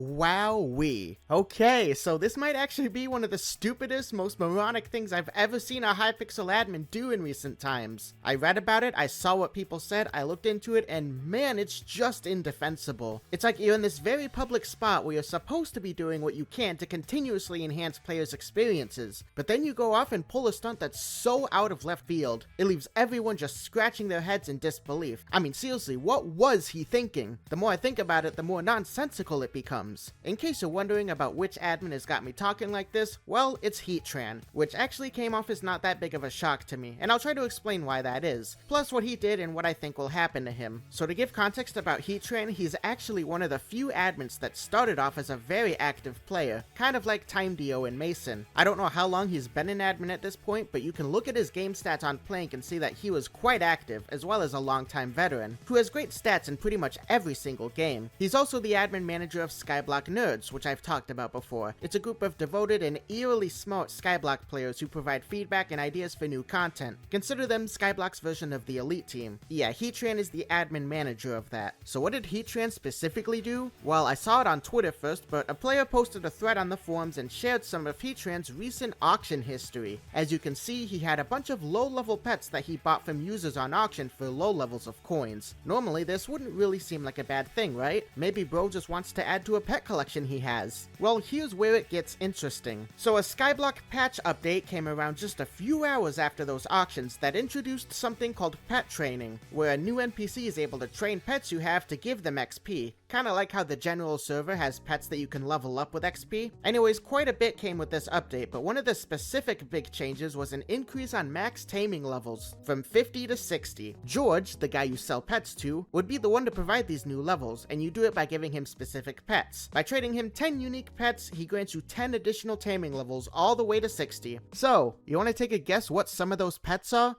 Wowee. Okay, so this might actually be one of the stupidest, most moronic things I've ever seen a Hypixel admin do in recent times. I read about it, I saw what people said, I looked into it, and man, it's just indefensible. It's like you're in this very public spot where you're supposed to be doing what you can to continuously enhance players' experiences, but then you go off and pull a stunt that's so out of left field, it leaves everyone just scratching their heads in disbelief. I mean, seriously, what was he thinking? The more I think about it, the more nonsensical it becomes. In case you're wondering about which admin has got me talking like this, well, it's Heatran, which actually came off as not that big of a shock to me, and I'll try to explain why that is, plus what he did and what I think will happen to him. So to give context about Heatran, he's actually one of the few admins that started off as a very active player, kind of like Timedeo and Mason. I don't know how long he's been an admin at this point, but you can look at his game stats on Plank and see that he was quite active, as well as a longtime veteran, who has great stats in pretty much every single game. He's also the admin manager of Skyblock Nerds, which I've talked about before. It's a group of devoted and eerily smart Skyblock players who provide feedback and ideas for new content. Consider them Skyblock's version of the elite team. Yeah, Heatran is the admin manager of that. So what did Heatran specifically do? Well, I saw it on Twitter first, but a player posted a thread on the forums and shared some of Heatran's recent auction history. As you can see, he had a bunch of low-level pets that he bought from users on auction for low levels of coins. Normally, this wouldn't really seem like a bad thing, right? Maybe bro just wants to add to a pet collection he has. Well, here's where it gets interesting. So a Skyblock patch update came around just a few hours after those auctions that introduced something called pet training, where a new NPC is able to train pets you have to give them XP. Kinda like how the general server has pets that you can level up with XP. Anyways, quite a bit came with this update, but one of the specific big changes was an increase on max taming levels, from 50 to 60. George, the guy you sell pets to, would be the one to provide these new levels, and you do it by giving him specific pets. By trading him 10 unique pets, he grants you 10 additional taming levels all the way to 60. So, you wanna take a guess what some of those pets are?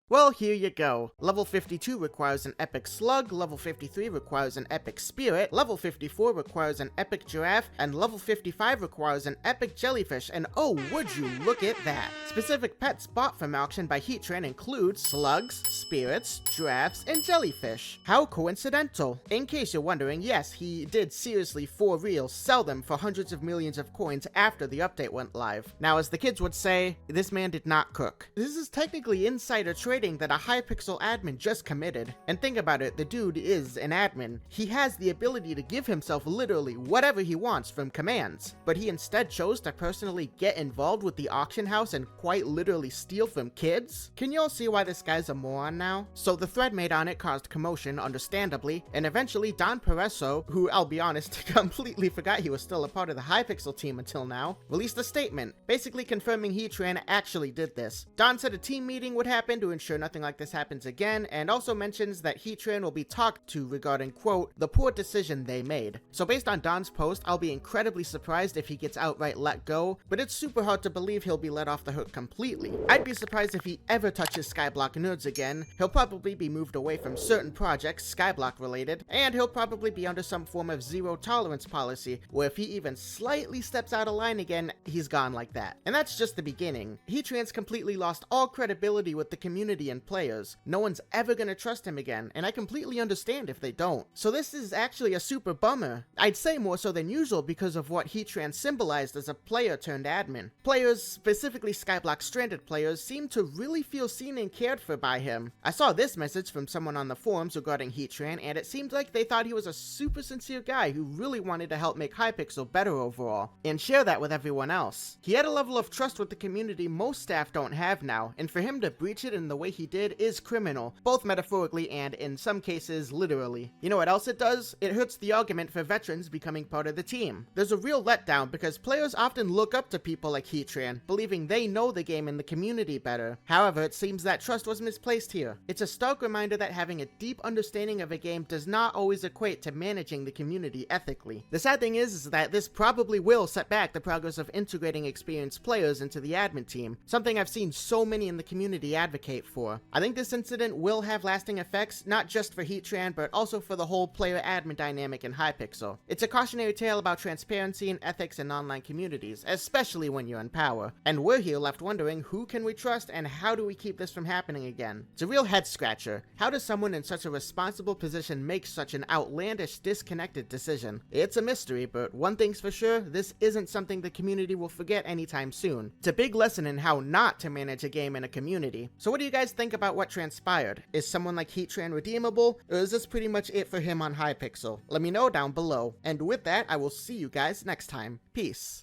Well, here you go. Level 52 requires an epic slug, level 53 requires an epic spirit, level 54 requires an epic giraffe, and level 55 requires an epic jellyfish, and oh, would you look at that! Specific pets bought from auction by Heatran include slugs, spirits, giraffes, and jellyfish. How coincidental! In case you're wondering, yes, he did seriously for real sell them for hundreds of millions of coins after the update went live. Now, as the kids would say, this man did not cook. This is technically insider trading that a Hypixel admin just committed. And think about it, the dude is an admin. He has the ability to give himself literally whatever he wants from commands, but he instead chose to personally get involved with the auction house and quite literally steal from kids? Can y'all see why this guy's a moron now? So the thread made on it caused commotion, understandably, and eventually Don Pereso, who I'll be honest, completely forgot he was still a part of the Hypixel team until now, released a statement, basically confirming Heatran actually did this. Don said a team meeting would happen to ensure nothing like this happens again, and also mentions that Heatran will be talked to regarding, quote, the poor decision they made. So based on Don's post, I'll be incredibly surprised if he gets outright let go, but it's super hard to believe he'll be let off the hook completely. I'd be surprised if he ever touches Skyblock Nerds again. He'll probably be moved away from certain projects, Skyblock related, and he'll probably be under some form of zero tolerance policy, where if he even slightly steps out of line again, he's gone like that. And that's just the beginning. Heatran's completely lost all credibility with the community and players. No one's ever gonna trust him again, and I completely understand if they don't. So this is actually a super bummer. I'd say more so than usual because of what Heatran symbolized as a player turned admin. Players, specifically Skyblock Stranded players, seem to really feel seen and cared for by him. I saw this message from someone on the forums regarding Heatran, and it seemed like they thought he was a super sincere guy who really wanted to help make Hypixel better overall, and share that with everyone else. He had a level of trust with the community most staff don't have now, and for him to breach it in the way he did is criminal, both metaphorically and in some cases literally. You know what else it does? It hurts the argument for veterans becoming part of the team. There's a real letdown because players often look up to people like Heatran, believing they know the game and the community better. However, it seems that trust was misplaced here. It's a stark reminder that having a deep understanding of a game does not always equate to managing the community ethically. The sad thing is that this probably will set back the progress of integrating experienced players into the admin team, something I've seen so many in the community advocate for. I think this incident will have lasting effects, not just for Heatran, but also for the whole player-admin dynamic in Hypixel. It's a cautionary tale about transparency and ethics in online communities, especially when you're in power. And we're here left wondering, who can we trust and how do we keep this from happening again? It's a real head-scratcher. How does someone in such a responsible position make such an outlandish, disconnected decision? It's a mystery, but one thing's for sure, this isn't something the community will forget anytime soon. It's a big lesson in how not to manage a game in a community. So what do you guys think about what transpired? Is someone like Heatran redeemable, or is this pretty much it for him on Hypixel? Let me know down below. And with that, I will see you guys next time. Peace.